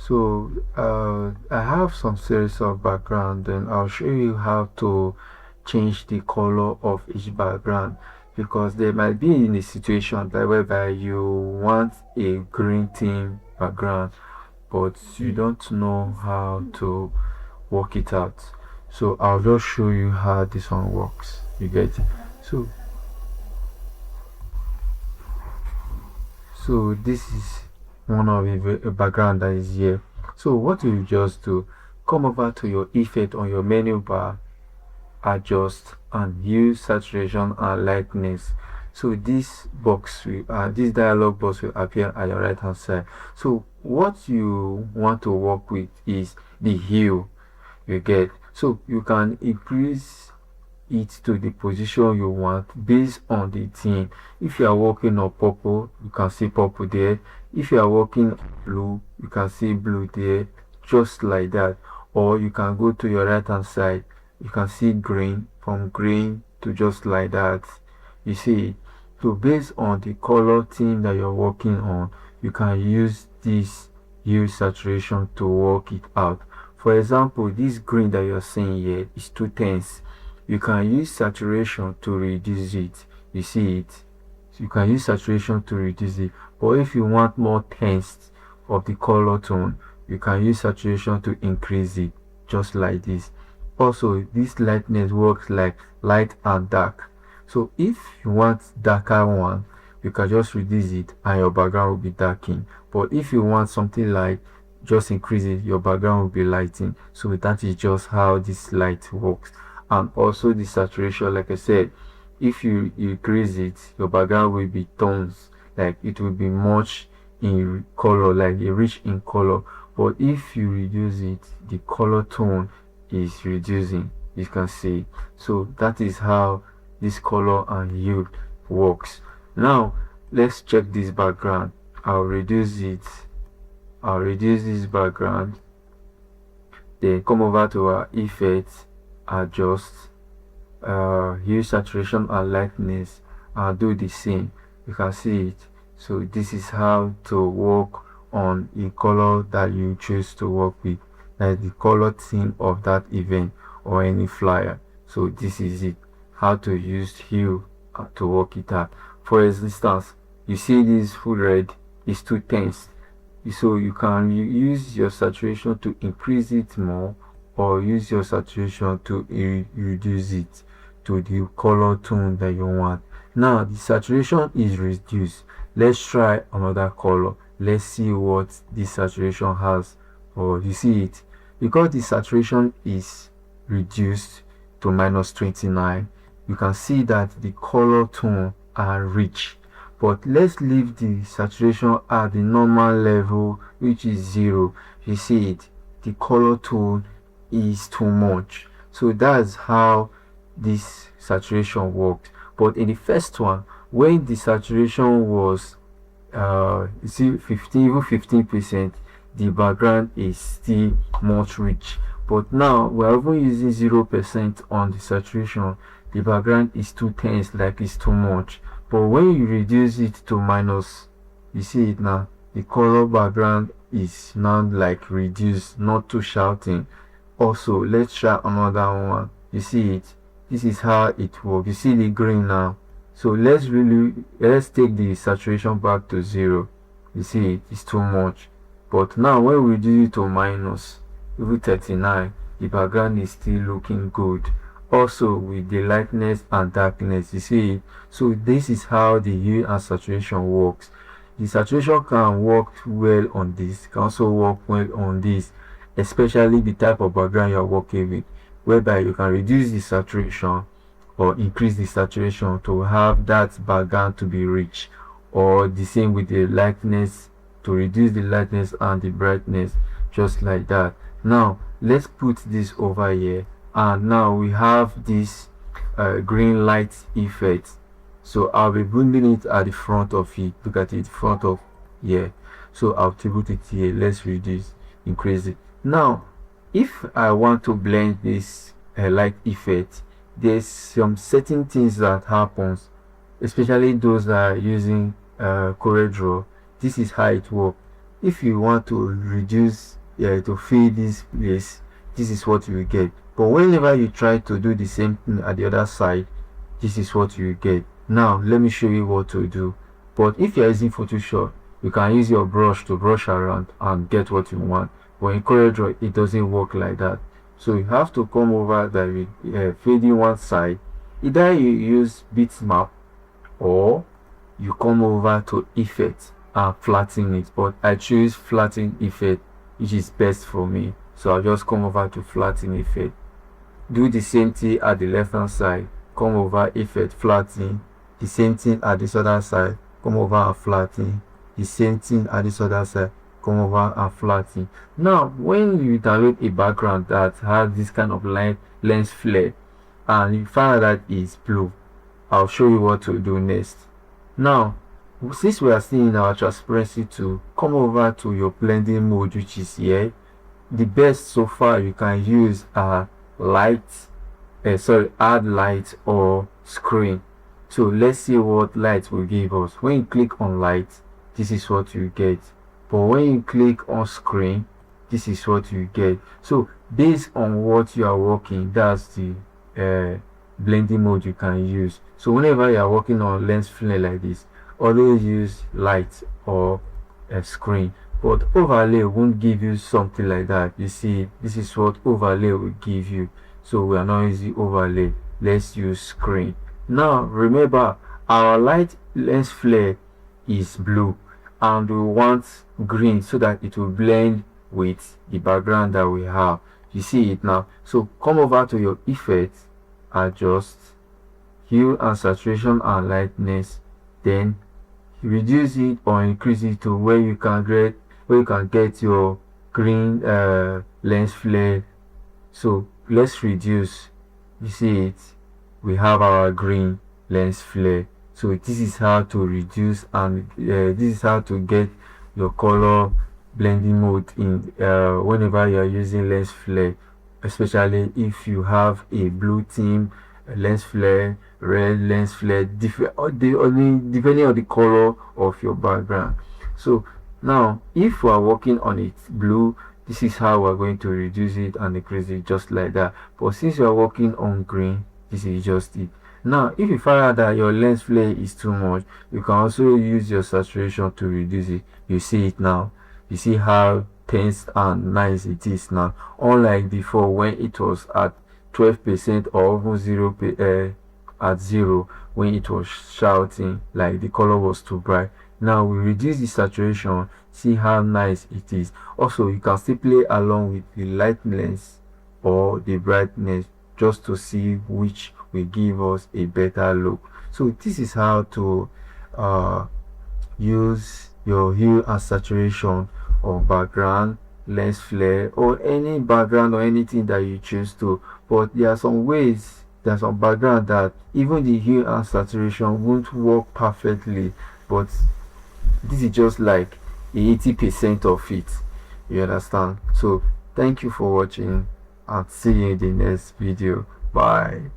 So I have some series of background, and I'll show you how to change the color of each background, because there might be in a situation that whereby you want a green theme background but you don't know how to work it out. So I'll just show you how this one works. You get it? So this is one of the background that is here. So what you just do, come over to your effect on your menu bar, adjust and use saturation and lightness. So this this dialog box will appear at your right hand side. So what you want to work with is the hue. You get, so you can increase it to the position you want based on the theme. If you are working on purple, you can see purple there. If you are working blue, you can see blue there, just like that. Or you can go to your right hand side, you can see green, from green to just like that. You see, so based on the color theme that you're working on, you can use this hue saturation to work it out. For example, this green that you're seeing here is too tense. You can use saturation to reduce it. You see it? So you can use saturation to reduce it. But if you want more tense of the color tone, you can use saturation to increase it, just like this. Also, this lightness works like light and dark. So if you want darker one, you can just reduce it and your background will be darkened. But if you want something like just increase it, your background will be lighting. So that is just how this light works. And also the saturation, like I said, if you increase it, your background will be tones, like it will be much in color, like rich in color. But if you reduce it, the color tone is reducing, you can see. So that is how this color and hue works. Now let's check this background. I'll reduce this background, then come over to our effects, adjust, hue saturation and lightness, and do the same. You can see it. So this is how to work on a color that you choose to work with, like the color theme of that event or any flyer. So this is it, how to use hue to work it out. For instance, you see this full red is too tense, so you can use your saturation to increase it more, or use your saturation to reduce it to the color tone that you want. Now the saturation is reduced. Let's try another color. Let's see what this saturation has. Or you see it, because the saturation is reduced to -29, you can see that the color tone are rich. But let's leave the saturation at the normal level, which is 0. You see it, the color tone is too much. So that's how this saturation works. But in the first one, when the saturation was you see 15%, the background is still much rich. But now we're even using 0% on the saturation, the background is too tense, like it's too much. But when you reduce it to minus, you see it now, the color background is now like reduced, not too shouting. Also, let's try another one. You see it, this is how it works. You see the green now. So let's take the saturation back to 0. You see it, it's too much. But now when we reduce it to minus, even 39, the background is still looking good. Also with the lightness and darkness, you see it. So this is how the hue and saturation works. The saturation can work well on this, can also work well on this, especially the type of background you're working with, whereby you can reduce the saturation or increase the saturation to have that background to be rich, or the same with the lightness, to reduce the lightness and the brightness, just like that. Now let's put this over here, and now we have this green light effect. So I'll be bringing it at the front of it. Look at it, front of here. So I'll put it here. Let's reduce, increase it. Now if I want to blend this light effect, there's some certain things that happens, especially those that are using Coreldraw. This is how it works. if you want to reduce to fade this place, this is what you get. But whenever you try to do the same thing at the other side, this is what you get. Now let me show you what to do. But if you're using Photoshop, you can use your brush to brush around and get what you want. But in Coreldraw, it doesn't work like that. So you have to come over by fading one side. Either you use bitmap or you come over to effect and flatten it. But I choose flatten effect, which is best for me. So I'll just come over to flatten effect. Do the same thing at the left hand side. Come over, effect, flatten. The same thing at this other side. Come over and flatten. The same thing at this other side. Come over and flatten. Now when you download a background that has this kind of lens flare and you find out that it's blue, I'll show you what to do next. Now since we are still in our transparency tool, come over to your blending mode, which is here. The best so far you can use are add light or screen. So let's see what light will give us. When you click on light, this is what you get. But when you click on screen, this is what you get. So based on what you are working, that's the blending mode you can use. So whenever you are working on lens flare like this, always use light or a screen. But overlay won't give you something like that. You see, this is what overlay will give you. So we are not using overlay. Let's use screen. Now remember, our light lens flare is blue and we want green so that it will blend with the background that we have. You see it now. So come over to your effect, adjust, hue and saturation and lightness, then reduce it or increase it to where you can get your green lens flare. So let's reduce. You see it, we have our green lens flare. So this is how to reduce, and this is how to get your color blending mode in whenever you are using lens flare, especially if you have a blue theme, a lens flare, red lens flare, depending on the color of your background. So now if we are working on it blue, this is how we're going to reduce it and decrease it, just like that. But since you are working on green, this is just it. Now if you find out that your lens flare is too much, you can also use your saturation to reduce it. You see it now. You see how tense and nice it is now, unlike before when it was at 12% or even 0 at 0, when it was shouting like the color was too bright. Now we reduce the saturation, see how nice it is. Also you can still play along with the lightness or the brightness just to see which will give us a better look. So this is how to use your hue and saturation of background, lens flare, or any background or anything that you choose to. But there are some ways, there are some background that even the hue and saturation won't work perfectly, but this is just like 80% of it, you understand. So thank you for watching and see you in the next video. Bye.